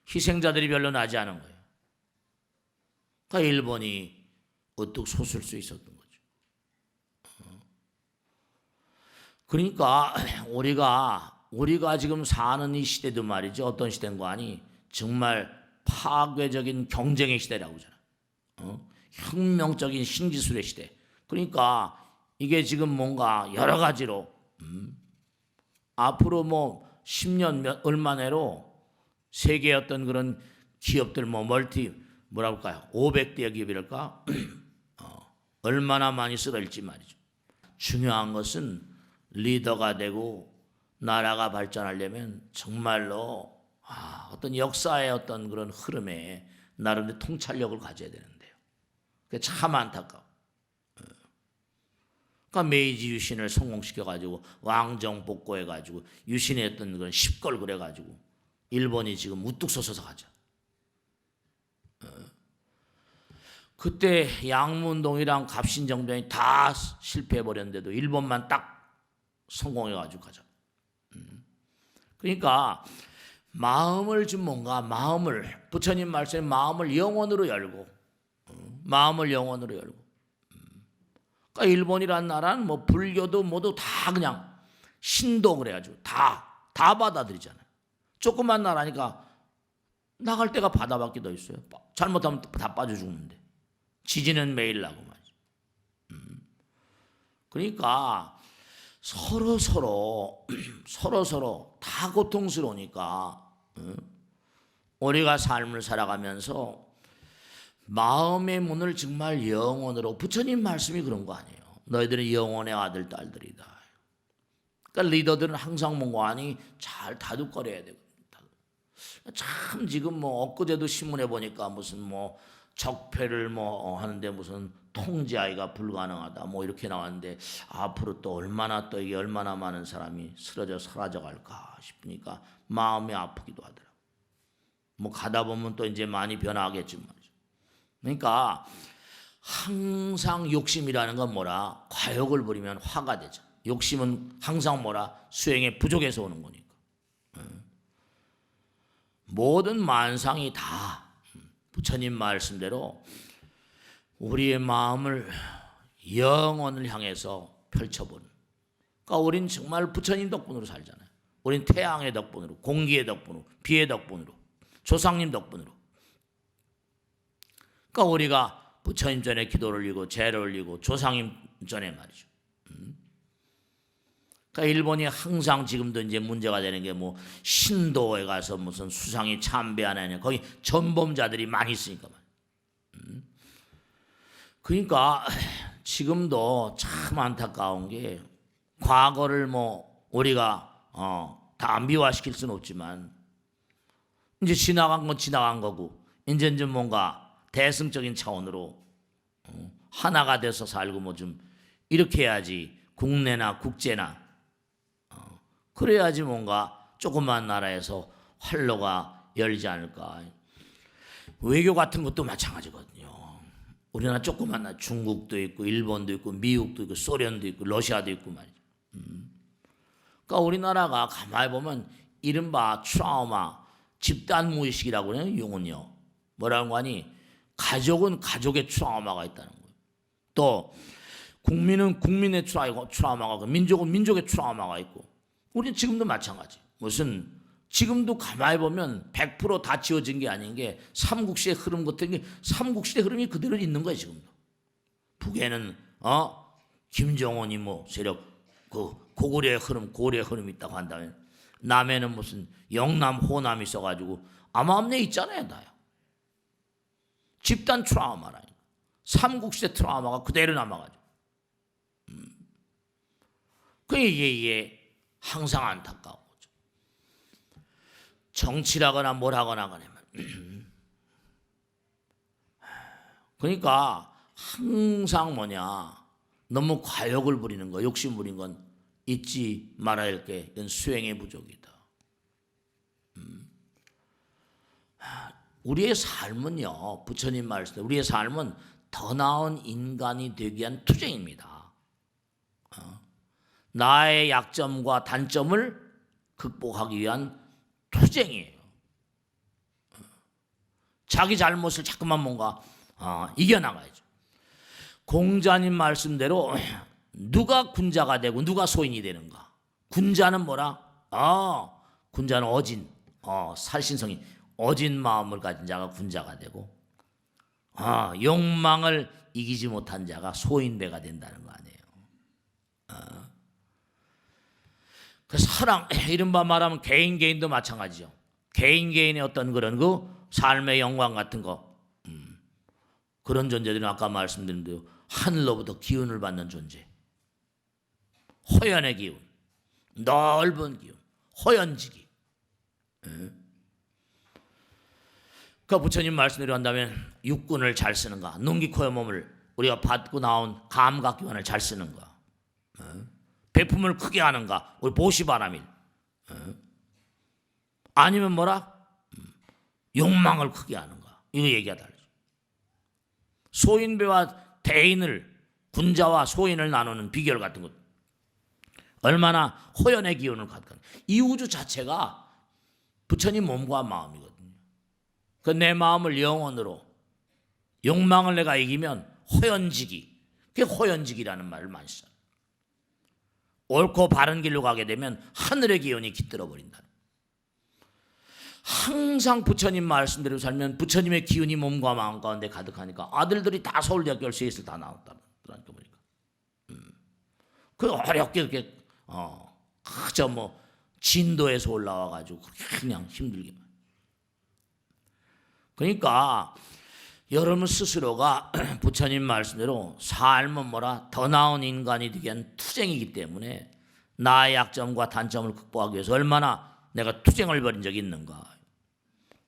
[SPEAKER 2] 희생자들이 별로 나지 않은 거예요. 그러니까 일본이 어떻게 솟을 수 있었던 거죠. 그러니까 우리가 지금 사는 이 시대도 말이죠. 어떤 시대인가 하니 정말 파괴적인 경쟁의 시대라고 하잖아요. 혁명적인 신기술의 시대. 그러니까 이게 지금 뭔가 여러 가지로 앞으로 뭐 10년 얼마 내로 세계 어떤 그런 기업들 뭐라고 할까요? 500대 기업이랄까? 얼마나 많이 쓰러질지 말이죠. 중요한 것은 리더가 되고 나라가 발전하려면 정말로 어떤 역사의 어떤 그런 흐름에 나름의 통찰력을 가져야 되는데요. 그게 참 안타까워. 그러니까 메이지 유신을 성공시켜가지고 왕정 복고해가지고 유신의 어떤 그런 십걸 그래가지고 일본이 지금 우뚝 솟아서 가죠. 그때 양문동이랑 갑신정변이 다 실패해버렸는데도 일본만 딱 성공해가지고 가죠. 그러니까 마음을 좀 뭔가 마음을 부처님 말씀에 마음을 영원으로 열고 마음을 영원으로 열고 그러니까 일본이란 나라는 뭐 불교도 모두 다 그냥 신도 그래가지고 다 받아들이잖아요. 조그만 나라니까 나갈 때가 바다밖에 더 있어요. 잘못하면 다 빠져 죽는데 지진은 매일 나고 말이죠. 그러니까 서로 다 고통스러우니까 우리가 삶을 살아가면서 마음의 문을 정말 영원으로 부처님 말씀이 그런 거 아니에요. 너희들은 영원의 아들 딸들이다. 그러니까 리더들은 항상 뭔가 아니 잘 다독거려야 되고 참 지금 뭐 엊그제도 신문에 보니까 무슨 뭐 적폐를 뭐 하는데 무슨 통제하기가 불가능하다 뭐 이렇게 나왔는데 앞으로 또 얼마나 또 이게 얼마나 많은 사람이 쓰러져 사라져 갈까 싶으니까 마음이 아프기도 하더라고. 뭐 가다 보면 또 이제 많이 변화하겠지 말이죠. 그러니까 항상 욕심이라는 건 뭐라 과욕을 부리면 화가 되죠. 욕심은 항상 뭐라 수행의 부족에서 오는 거니까. 모든 만상이 다 부처님 말씀대로 우리의 마음을 영원을 향해서 펼쳐보는. 그러니까 우린 정말 부처님 덕분으로 살잖아요. 우린 태양의 덕분으로, 공기의 덕분으로, 비의 덕분으로, 조상님 덕분으로. 그러니까 우리가 부처님 전에 기도를 올리고 제를 올리고 조상님 전에 말이죠. 그러니까 일본이 항상 지금도 이제 문제가 되는 게 뭐 신도에 가서 무슨 수상이 참배하느냐 거기 전범자들이 많이 있으니까 그러니까 지금도 참 안타까운 게 과거를 뭐 우리가 다 미화시킬 수는 없지만 이제 지나간 건 지나간 거고 이제 좀 뭔가 대승적인 차원으로 하나가 돼서 살고 뭐 좀 이렇게 해야지 국내나 국제나 그래야지 뭔가 조그만 나라에서 활로가 열리지 않을까. 외교 같은 것도 마찬가지거든요. 우리나라 조그만 나라 중국도 있고 일본도 있고 미국도 있고 소련도 있고 러시아도 있고 말이죠. 그러니까 우리나라가 가만히 보면 이른바 트라우마 집단 무의식이라고 하는 용어는요. 뭐라고 하니 가족은 가족의 트라우마가 있다는 거예요. 또 국민은 국민의 트라우마가 있고 민족은 민족의 트라우마가 있고 우리는 지금도 마찬가지. 무슨 지금도 가만히 보면 100% 지워진 게 아닌 게 삼국시의 흐름 같은 게 삼국시의 흐름이 그대로 있는 거예요 지금도. 북에는 김정은이 뭐 세력 그 고구려의 흐름 고려의 흐름이 있다고 한다면 남에는 무슨 영남 호남이 있어가지고 암암리에 있잖아요 다요. 집단 트라우마라니까. 삼국시대 트라우마가 그대로 남아가지고. 이게 항상 안타까운 거죠. 정치라거나 뭘 하거나 하면 그러니까 항상 뭐냐 너무 과욕을 부리는 거 욕심 부리는 건 잊지 말아야 할 게 이건 수행의 부족이다. 우리의 삶은요 부처님 말씀 우리의 삶은 더 나은 인간이 되기 위한 투쟁입니다. 나의 약점과 단점을 극복하기 위한 투쟁이에요. 자기 잘못을 자꾸만 뭔가 이겨나가야죠. 공자님 말씀대로 누가 군자가 되고 누가 소인이 되는가. 군자는 뭐라? 군자는 어진, 살신성이 어진 마음을 가진 자가 군자가 되고 욕망을 이기지 못한 자가 소인배가 된다는 거 아니에요. 그 사랑 이른바 말하면 개인도 마찬가지죠. 개인의 어떤 그런 그 삶의 영광 같은 거 그런 존재들은 아까 말씀드린 대로 하늘로부터 기운을 받는 존재. 호연의 기운. 넓은 기운, 호연지기. 그 부처님 말씀대로 한다면 육군을 잘 쓰는가, 눈기 코의 몸을 우리가 받고 나온 감각기관을 잘 쓰는가, 배품을 크게 하는가, 우리 보시바라밀, 아니면 뭐라? 욕망을 크게 하는가. 이거 얘기가 달라요. 소인배와 대인을, 군자와 소인을 나누는 비결 같은 것, 얼마나 호연의 기운을 갖고, 이 우주 자체가 부처님 몸과 마음이거든요. 그 내 마음을 영혼으로, 욕망을 내가 이기면 호연지기, 그게 호연지기라는 말을 많이 써요. 옳고 바른 길로 가게 되면 하늘의 기운이 깃들어 버린다. 항상 부처님 말씀대로 살면 부처님의 기운이 몸과 마음 가운데 가득하니까 아들들이 다 서울대학교 열쇠에서 다 나왔다는 거니까. 그 어렵게 그렇게 그저 뭐 진도에서 올라와 가지고 그냥 힘들게만. 그러니까 여러분 스스로가 부처님 말씀대로 삶은 뭐라 더 나은 인간이 되기 위한 투쟁이기 때문에 나의 약점과 단점을 극복하기 위해서 얼마나 내가 투쟁을 벌인 적이 있는가.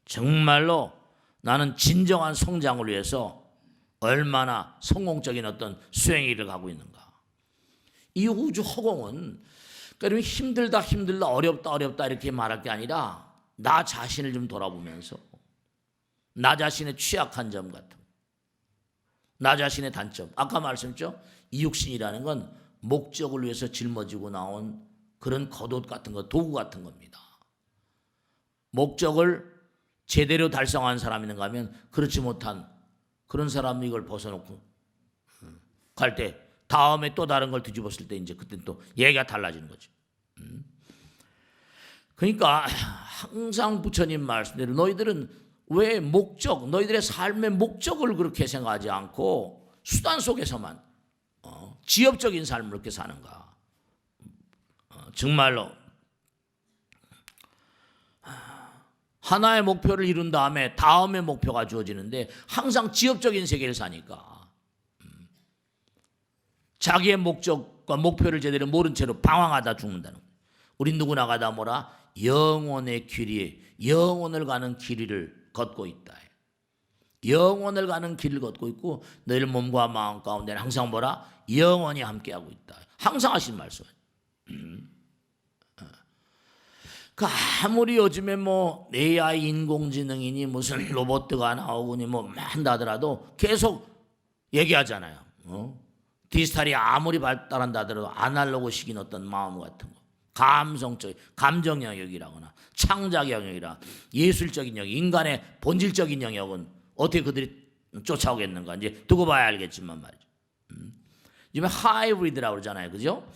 [SPEAKER 2] 정말로 나는 진정한 성장을 위해서 얼마나 성공적인 어떤 수행일을 가고 있는가. 이 우주 허공은 그러면 힘들다 어렵다 이렇게 말할 게 아니라 나 자신을 좀 돌아보면서 나 자신의 취약한 점 같은 거, 나 자신의 단점. 아까 말씀했죠. 이 육신이라는 건 목적을 위해서 짊어지고 나온 그런 겉옷 같은 거, 도구 같은 겁니다. 목적을 제대로 달성한 사람이 있는가 하면 그렇지 못한 그런 사람이 이걸 벗어놓고 갈 때 다음에 또 다른 걸 뒤집었을 때 이제 그때 또 얘기가 달라지는 거죠. 그러니까 항상 부처님 말씀대로 너희들은 왜 너희들의 삶의 목적을 그렇게 생각하지 않고 수단 속에서만 지엽적인 삶을 그렇게 사는가. 정말로 하나의 목표를 이룬 다음에 다음의 목표가 주어지는데 항상 지엽적인 세계를 사니까 자기의 목적과 목표를 제대로 모른 채로 방황하다 죽는다는 거예요. 우리 누구나가 다 뭐라? 영혼의 길이, 영혼을 가는 길을 걷고 있다. 영혼을 가는 길을 걷고 있고 너희 몸과 마음 가운데는 항상 뭐라? 영혼이 함께하고 있다. 항상 하신 말씀. 그 아무리 요즘에 뭐 AI 인공지능이니 무슨 로봇가 나오고니 뭐 한다더라도 계속 얘기하잖아요. 디지털이 아무리 발달한다 하더라도 아날로그식인 어떤 마음 같은 거, 감성적, 감정 영역이라거나 창작 영역이라 예술적인 영역, 인간의 본질적인 영역은 어떻게 그들이 쫓아오겠는가 이제 두고 봐야 알겠지만 말이죠. 요즘에 하이브리드라고 그러잖아요, 그죠?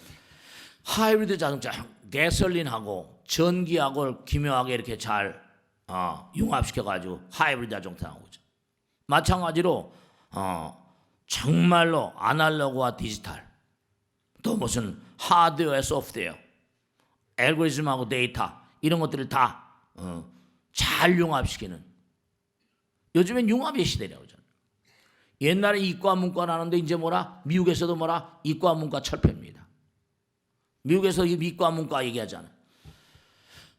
[SPEAKER 2] 하이브리드 자동차, 가솔린하고 전기하고 기묘하게 이렇게 잘 융합시켜가지고 하이브리드 자동차 나오죠. 마찬가지로 정말로 아날로그와 디지털, 또 무슨 하드웨어, 소프트웨어, 알고리즘하고 데이터 이런 것들을 다 잘 융합시키는, 요즘엔 융합의 시대라고 하잖아요. 옛날에 이과 문과 나는데 이제 뭐라? 미국에서도 뭐라? 이과 문과 철폐입니다. 미국에서 이 이과 문과 얘기하잖아요.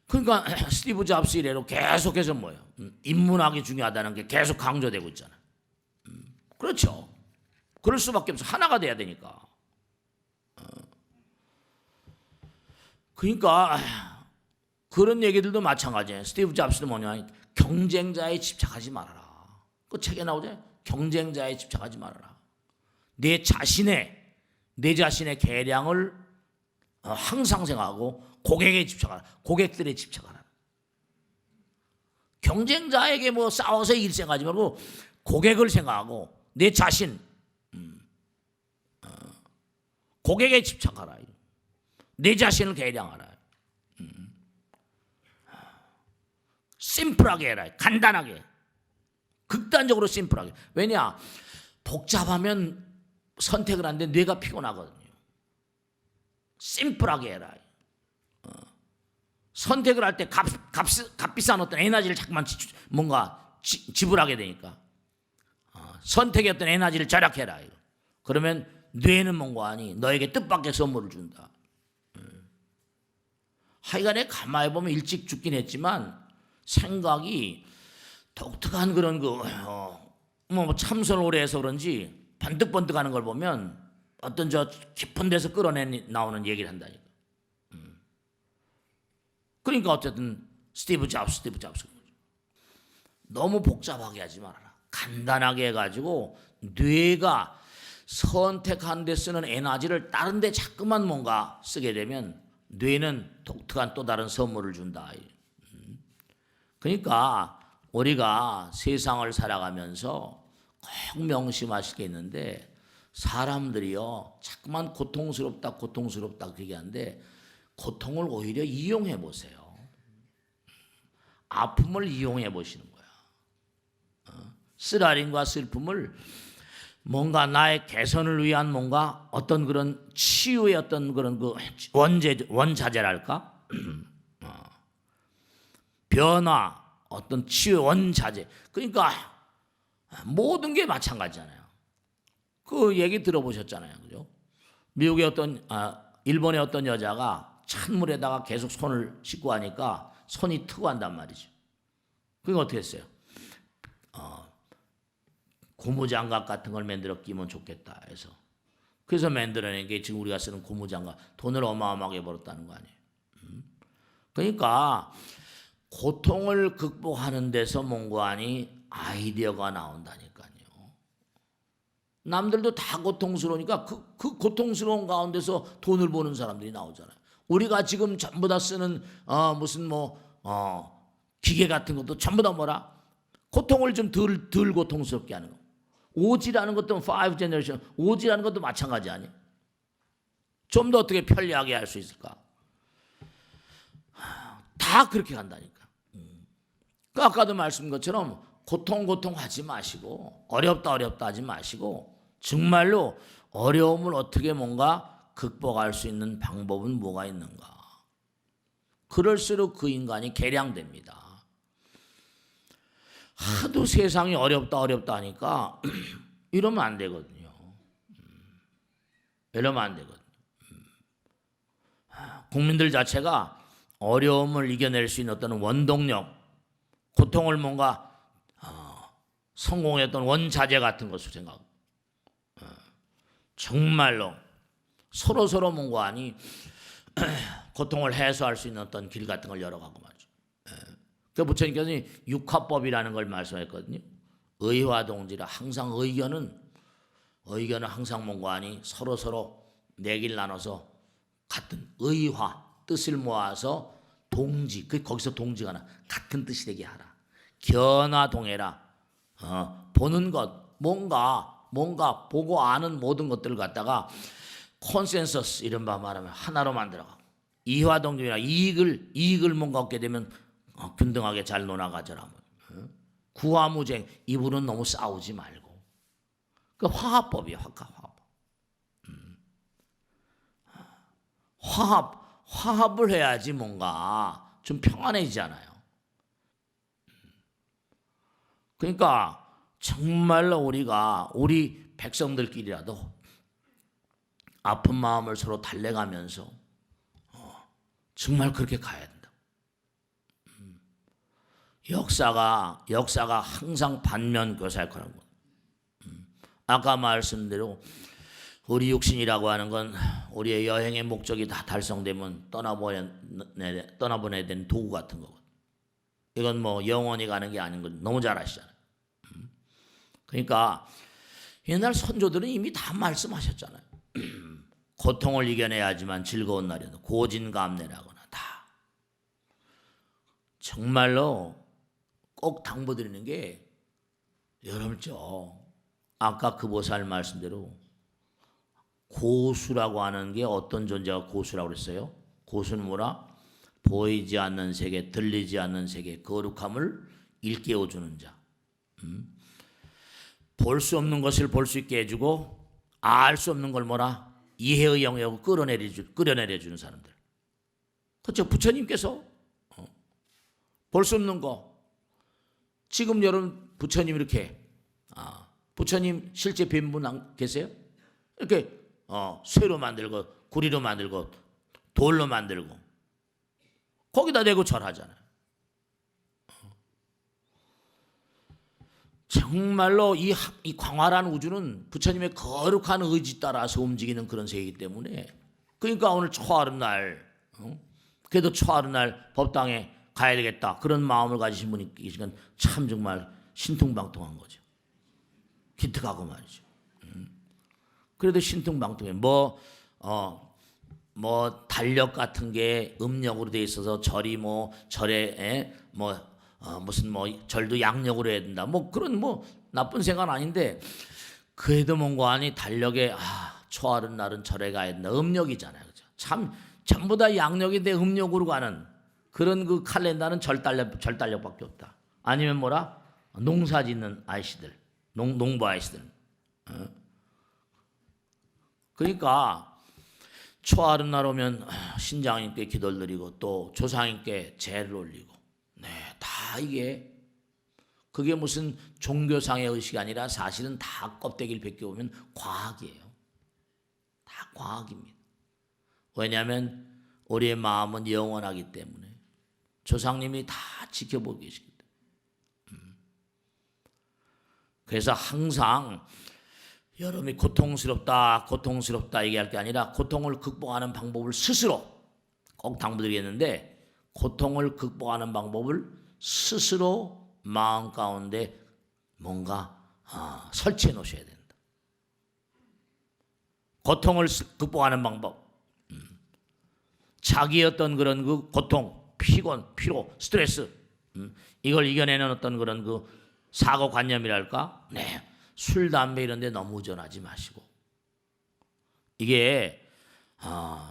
[SPEAKER 2] 그러니까 스티브 잡스 이래로 계속해서 뭐예요? 인문학이 중요하다는 게 계속 강조되고 있잖아요. 그렇죠. 그럴 수밖에 없어. 하나가 돼야 되니까. 그러니까 그런 얘기들도 마찬가지예요. 스티브 잡스도 뭐냐? 경쟁자에 집착하지 말아라. 그 책에 나오죠. 경쟁자에 집착하지 말아라. 내 자신의 계량을 항상 생각하고 고객에 집착하라. 고객들에 집착하라. 경쟁자에게 뭐 싸워서 이길 생각하지 말고 고객을 생각하고 내 자신, 고객에 집착하라. 내 자신을 계량하라. 심플하게 해라. 간단하게. 극단적으로 심플하게. 왜냐? 복잡하면 선택을 하는데 뇌가 피곤하거든요. 심플하게 해라. 선택을 할 때 값비싼 어떤 에너지를 자꾸만 뭔가 지불하게 되니까 선택의 어떤 에너지를 절약해라. 그러면 뇌는 뭔가 아니 너에게 뜻밖의 선물을 준다. 하여간에 가만히 보면 일찍 죽긴 했지만 생각이 독특한 그런 뭐 참선을 오래 해서 그런지 번뜩번뜩하는 걸 보면 어떤 저 깊은 데서 끌어내 나오는 얘기를 한다니까. 그러니까 어쨌든 스티브 잡스. 너무 복잡하게 하지 말아라. 간단하게 해가지고 뇌가 선택한 데 쓰는 에너지를 다른 데 자꾸만 뭔가 쓰게 되면 뇌는 독특한 또 다른 선물을 준다. 그러니까 우리가 세상을 살아가면서 꼭 명심하실 게 있는데 사람들이요 자꾸만 고통스럽다 그렇게 하는데 고통을 오히려 이용해 보세요. 아픔을 이용해 보시는 거야. 쓰라림과 슬픔을 뭔가 나의 개선을 위한 뭔가 어떤 그런 치유의 어떤 그런 그 원자재랄까? 변화, 어떤 치유의 원자재. 그러니까 모든 게 마찬가지잖아요. 그 얘기 들어보셨잖아요, 그죠? 미국의 일본의 어떤 여자가 찬물에다가 계속 손을 씻고 하니까 손이 트고 한단 말이죠. 그게 어떻게 했어요? 고무장갑 같은 걸 만들어 끼면 좋겠다 해서 그래서 만들어낸 게 지금 우리가 쓰는 고무장갑. 돈을 어마어마하게 벌었다는 거 아니에요. 그러니까 고통을 극복하는 데서 뭔가니 아이디어가 나온다니까요. 남들도 다 고통스러우니까 그 고통스러운 가운데서 돈을 버는 사람들이 나오잖아요. 우리가 지금 전부 다 쓰는 무슨 기계 같은 것도 전부 다 뭐라? 고통을 좀 덜 고통스럽게 하는 거. 오지라는 것도 5 제너레이션, 오지라는 것도 마찬가지 아니에요? 좀 더 어떻게 편리하게 할 수 있을까? 다 그렇게 간다니까. 그 아까도 말씀드린 것처럼 고통 하지 마시고 어렵다 하지 마시고 정말로 어려움을 어떻게 뭔가 극복할 수 있는 방법은 뭐가 있는가? 그럴수록 그 인간이 개량됩니다. 하도 세상이 어렵다 하니까 이러면 안 되거든요. 이러면 안 되거든요. 국민들 자체가 어려움을 이겨낼 수 있는 어떤 원동력, 고통을 뭔가 성공의 어떤 원자재 같은 것을 생각하고 정말로 서로 뭔가 아니 고통을 해소할 수 있는 어떤 길 같은 걸 열어가고 말이죠. 그 부처님께서 육화법이라는 걸 말씀했거든요. 의화 동지라 항상 의견은 항상 뭔가 아니 서로 내길 나눠서 같은 의화 뜻을 모아서 동지 거기서 동지가 나 같은 뜻이 되게 하라. 견화동해라. 보는 것 뭔가 보고 아는 모든 것들을 갖다가 컨센서스 이른바 말하면 하나로 만들어가. 이화동지라 이익을 뭔가 얻게 되면 균등하게 잘 논아가져라. 구화무쟁 이분은 너무 싸우지 말고 그 화합법이에요. 화합을 해야지 뭔가 좀 평안해지잖아요. 그러니까 정말로 우리 백성들끼리라도 아픈 마음을 서로 달래가면서 정말 그렇게 가야 된다. 역사가 항상 반면교사일 거라는 거. 아까 말씀대로 우리 육신이라고 하는 건 우리의 여행의 목적이 다 달성되면 떠나보내야 되는 도구 같은 거거든. 이건 뭐 영원히 가는 게 아닌 건 너무 잘 아시잖아요. 그러니까 옛날 선조들은 이미 다 말씀하셨잖아요. 고통을 이겨내야지만 즐거운 날이다. 고진감래라거나 다. 정말로 꼭 당부드리는 게 여러분죠. 아까 그 보살 말씀대로 고수라고 하는 게 어떤 존재가 고수라고 그랬어요? 고수는 뭐라? 보이지 않는 세계, 들리지 않는 세계, 거룩함을 일깨워주는 자. 볼 수 없는 것을 볼 수 있게 해주고 알 수 없는 걸 뭐라? 이해의 영역으로 끌어내려주는 사람들. 그렇죠? 부처님께서 볼 수 없는 거. 지금 여러분 부처님 이렇게 부처님 실제 뵌 분 계세요? 이렇게 쇠로 만들고 구리로 만들고 돌로 만들고 거기다 대고 절하잖아요. 정말로 이 광활한 우주는 부처님의 거룩한 의지 따라서 움직이는 그런 세계이기 때문에, 그러니까 오늘 초하루 날, 그래도 초하루 날 법당에 가야 되겠다 그런 마음을 가지신 분이 계시건 참 정말 신통방통한 거죠. 기특하고 말이죠. 그래도 신통방통해. 뭐 달력 같은 게 음력으로 돼 있어서 절이 절에 무슨 절도 양력으로 해야 된다. 그런 나쁜 생각은 아닌데, 그래도 뭔가 아니 달력에 초하루 날은 절에 가야 된다. 음력이잖아요. 그죠? 참 전부 다 양력인데 음력으로 가는 그런 그 칼렌더는 절달력밖에 없다. 아니면 농사 짓는 아이씨들, 농부 아이씨들. 그러니까 초하루 날 오면 신장님께 기도를 드리고 또 조상님께 제를 올리고, 다 그게 무슨 종교상의 의식이 아니라 사실은 다 껍데기를 벗겨보면 과학이에요. 다 과학입니다. 왜냐하면 우리의 마음은 영원하기 때문에 조상님이 다 지켜보고 계시기 때문에. 그래서 항상 여러분이 고통스럽다 얘기할 게 아니라 고통을 극복하는 방법을 스스로 꼭 당부드리겠는데, 고통을 극복하는 방법을 스스로 마음 가운데 뭔가 설치해 놓으셔야 된다. 고통을 극복하는 방법, 자기의 어떤 그런 그 고통, 피곤, 피로, 스트레스, 이걸 이겨내는 어떤 그런 그 사고관념이랄까? 술, 담배 이런 데 너무 의존하지 마시고, 이게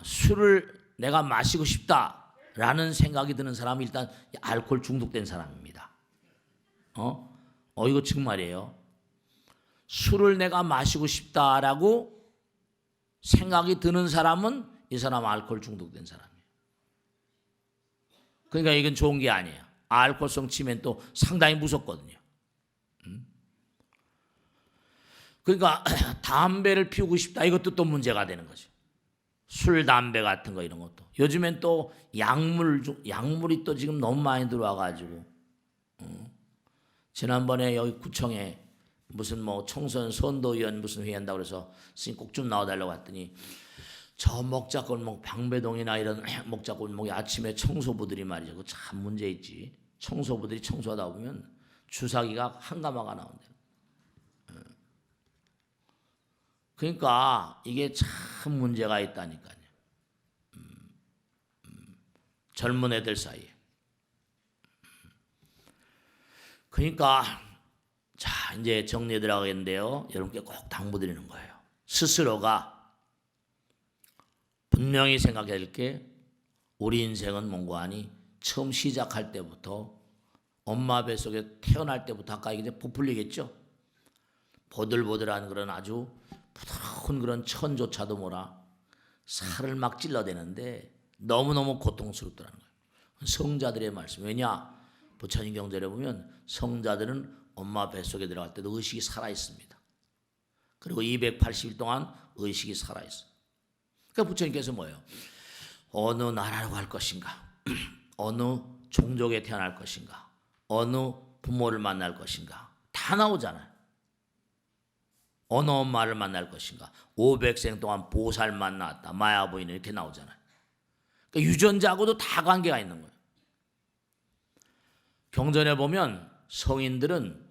[SPEAKER 2] 술을 내가 마시고 싶다라는 생각이 드는 사람은 일단 알코올 중독된 사람입니다. 이거 정말이에요. 술을 내가 마시고 싶다라고 생각이 드는 사람은 이 사람은 알코올 중독된 사람이에요. 그러니까 이건 좋은 게 아니에요. 알코올성 치매는 또 상당히 무섭거든요. 그러니까 담배를 피우고 싶다, 이것도 또 문제가 되는 거죠. 술, 담배 같은 거 이런 것도. 요즘엔 또 약물이 또 지금 너무 많이 들어와가지고, 지난번에 여기 구청에 무슨 청소년 선도위원 무슨 회의한다고 그래서 스님 꼭 좀 나와달라고 했더니, 저 목자골목 방배동이나 이런 목자골목에 아침에 청소부들이 말이죠. 그 참 문제 있지. 청소부들이 청소하다 보면 주사기가 한가마가 나온대요. 그러니까 이게 참 문제가 있다니까요. 젊은 애들 사이에. 그러니까 자, 이제 정리해 들어가겠는데요. 여러분께 꼭 당부드리는 거예요. 스스로가 분명히 생각해야 될 게, 우리 인생은 뭔가 아니 처음 시작할 때부터 엄마 뱃속에 태어날 때부터 아까 이제 부풀리겠죠. 보들보들한 그런 아주 부드러운 그런 천조차도 살을 막 찔러대는데 너무너무 고통스럽더라는 거예요. 성자들의 말씀. 왜냐? 부처님 경전에 보면 성자들은 엄마 뱃속에 들어갈 때도 의식이 살아있습니다. 그리고 280일 동안 의식이 살아있어요. 그러니까 부처님께서 뭐예요? 어느 나라로 갈 것인가? 어느 종족에 태어날 것인가? 어느 부모를 만날 것인가? 다 나오잖아요. 어느 엄마를 만날 것인가? 500생 동안 보살 만났다. 마야부인은 이렇게 나오잖아요. 그러니까 유전자하고도 다 관계가 있는 거예요. 경전에 보면 성인들은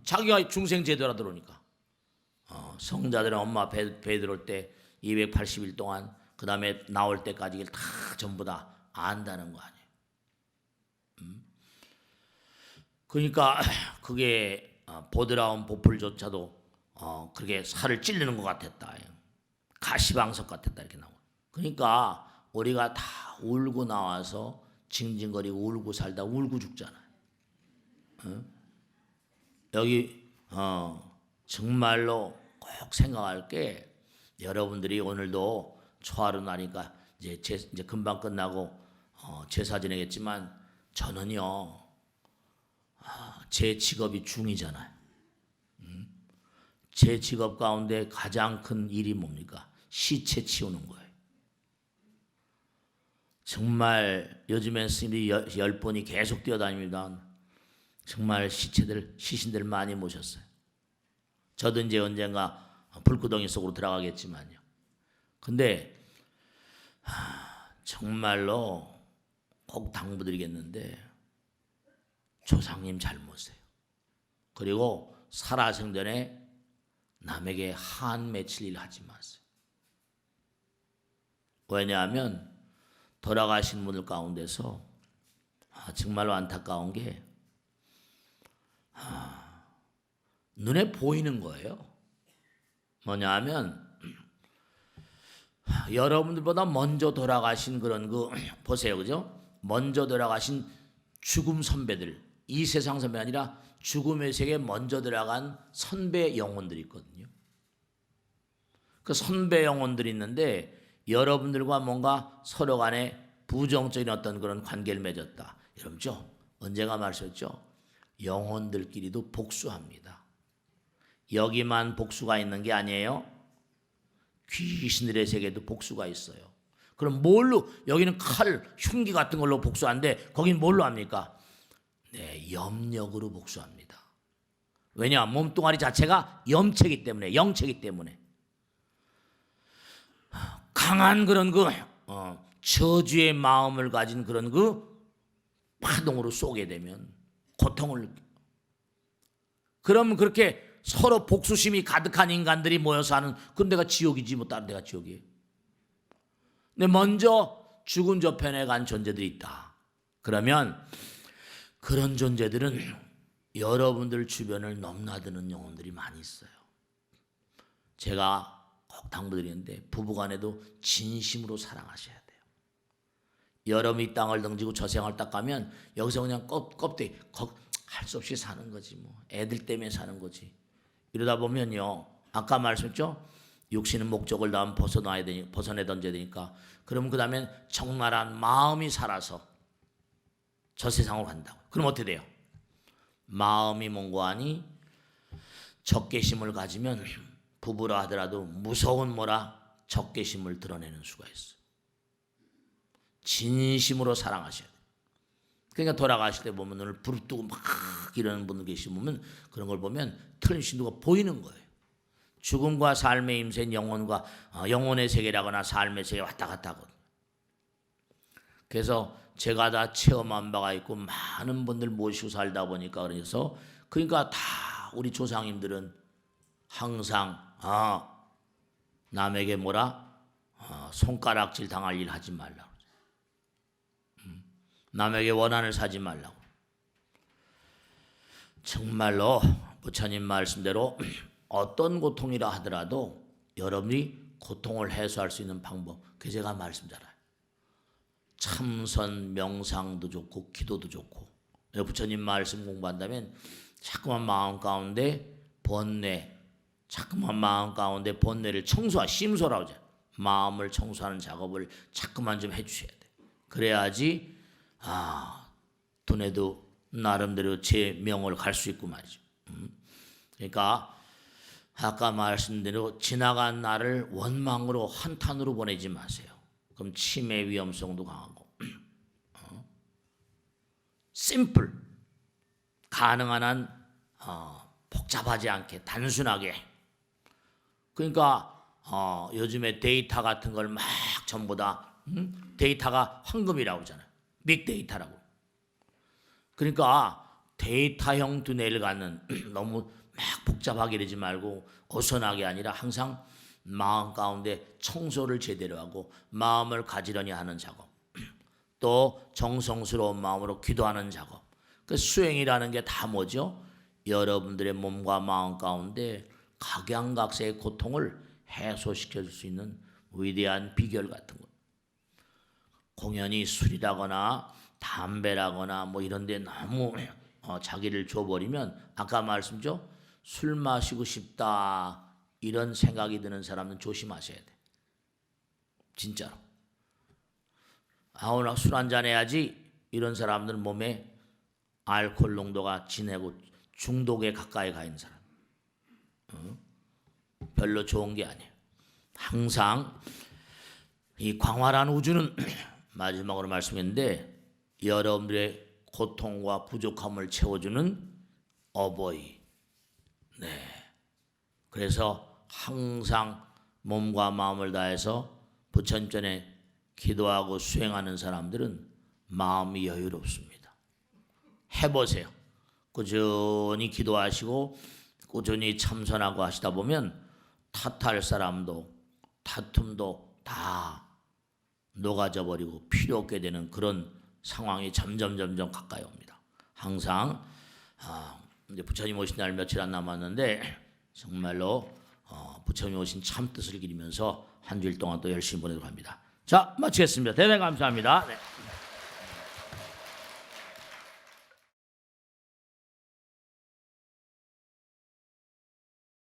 [SPEAKER 2] 자기가 중생 제도라 들어오니까 성자들은 엄마 배 들어올 때 280일 동안 그 다음에 나올 때까지 다 전부 다 안다는 거 아니에요. 그러니까 그게 보드라운 보풀조차도 그렇게 살을 찌르는 것 같았다. 가시방석 같았다 이렇게 나오고. 그러니까 우리가 다 울고 나와서 징징거리고 울고 살다 울고 죽잖아요. 여기 정말로 꼭 생각할 게, 여러분들이 오늘도 초하루 나니까 이제 금방 끝나고 제사 지내겠지만, 저는요 제 직업이 중이잖아요. 제 직업 가운데 가장 큰 일이 뭡니까? 시체 치우는 거예요. 정말 요즘엔 스님이 열 번이 계속 뛰어다닙니다. 정말 시신들 많이 모셨어요. 저도 이제 언젠가 불구덩이 속으로 들어가겠지만요. 근데 정말로 꼭 당부드리겠는데 조상님 잘못이에요. 그리고 살아생전에 남에게 한 맺힐 일 하지 마세요. 왜냐하면 돌아가신 분들 가운데서 정말로 안타까운 게 눈에 보이는 거예요. 뭐냐 하면 여러분들보다 먼저 돌아가신 그런 보세요. 그죠? 먼저 돌아가신 죽음 선배들, 이 세상 선배 아니라 죽음의 세계에 먼저 들어간 선배 영혼들이 있거든요. 그 선배 영혼들이 있는데 여러분들과 뭔가 서로 간에 부정적인 어떤 그런 관계를 맺었다. 여러분죠? 언제가 말씀했죠? 영혼들끼리도 복수합니다. 여기만 복수가 있는 게 아니에요. 귀신들의 세계도 복수가 있어요. 그럼 뭘로? 여기는 칼, 흉기 같은 걸로 복수하는데 거긴 뭘로 합니까? 네, 염력으로 복수합니다. 왜냐? 몸뚱아리 자체가 염체이기 때문에, 영체이기 때문에. 강한 그런 저주의 마음을 가진 그런 파동으로 쏘게 되면 고통을. 그럼 그렇게 서로 복수심이 가득한 인간들이 모여서 하는 그런 데가 지옥이지 뭐 다른 데가 지옥이에요. 근데 먼저 죽은 저편에 간 존재들이 있다. 그러면 그런 존재들은 여러분들 주변을 넘나드는 영혼들이 많이 있어요. 제가 꼭 당부드리는데 부부간에도 진심으로 사랑하셔야 돼요. 여러분이 이 땅을 등지고 저 생을 딱 가면 여기서 그냥 껍데기 할 수 없이 사는 거지 뭐. 애들 때문에 사는 거지. 이러다 보면요, 아까 말씀했죠? 육신은 목적을 다음 벗어내 던져야 되니까. 그러면 그 다음엔 적나라한 마음이 살아서 저 세상으로 간다고. 그럼 어떻게 돼요? 마음이 mon고하니 적개심을 가지면 부부라 하더라도 무서운 적개심을 드러내는 수가 있어요. 진심으로 사랑하셔야 돼요. 그러니까 돌아가실 때 보면 눈을 부릅뜨고 막 이러는 분들 계시면 그런 걸 보면 틀린 신도가 보이는 거예요. 죽음과 삶의 임세인 영혼의 세계라거나 삶의 세계 왔다 갔다 하거든요. 그래서 제가 다 체험한 바가 있고 많은 분들 모시고 살다 보니까 그러니까 다 우리 조상님들은 항상 남에게 손가락질 당할 일 하지 말라고. 남에게 원한을 사지 말라고. 정말로 부처님 말씀대로 어떤 고통이라 하더라도 여러분이 고통을 해소할 수 있는 방법, 그 제가 말씀드려요. 참선, 명상도 좋고 기도도 좋고. 부처님 말씀 공부한다면 자꾸만 마음 가운데 번뇌를 심소라고 하죠. 마음을 청소하는 작업을 자꾸만 좀 해주셔야 돼. 그래야지 돈에도 나름대로 제 명을 갈 수 있고 말이죠. 그러니까 아까 말씀대로 지나간 날을 원망으로 한탄으로 보내지 마세요. 그럼 치매 위험성도 강하고. 심플, 가능한 한 복잡하지 않게 단순하게. 그러니까 요즘에 데이터 같은 걸 막 전부 다 데이터가 황금이라고 하잖아요. 빅데이터라고. 그러니까 데이터형 두뇌를 갖는 너무 막 복잡하게 이러지 말고 어선하게 아니라 항상 마음 가운데 청소를 제대로 하고 마음을 가지런히 하는 작업, 또 정성스러운 마음으로 기도하는 작업. 그 수행이라는 게 다 뭐죠? 여러분들의 몸과 마음 가운데 각양각색의 고통을 해소시켜 줄 수 있는 위대한 비결 같은 거. 공연히 술이라거나 담배라거나 뭐 이런 데 너무 자기를 줘버리면 아까 말씀죠? 술 마시고 싶다 이런 생각이 드는 사람은 조심하셔야 돼. 진짜로. 오늘 술 한잔 해야지 이런 사람들은 몸에 알코올 농도가 진하고 중독에 가까이 가 있는 사람. 별로 좋은 게 아니에요. 항상 이 광활한 우주는 마지막으로 말씀했는데 여러분들의 고통과 부족함을 채워주는 어버이. 네. 그래서 항상 몸과 마음을 다해서 부처님 전에 기도하고 수행하는 사람들은 마음이 여유롭습니다. 해보세요. 꾸준히 기도하시고 꾸준히 참선하고 하시다 보면 탓할 사람도 다툼도 다 녹아져 버리고 필요 없게 되는 그런 상황이 점점 가까이 옵니다. 항상 이제 부처님 오신 날 며칠 안 남았는데 정말로 부처님 오신 참 뜻을 기리면서 한 주일 동안 또 열심히 보내도록 합니다. 자, 마치겠습니다. 대단히 감사합니다. 네.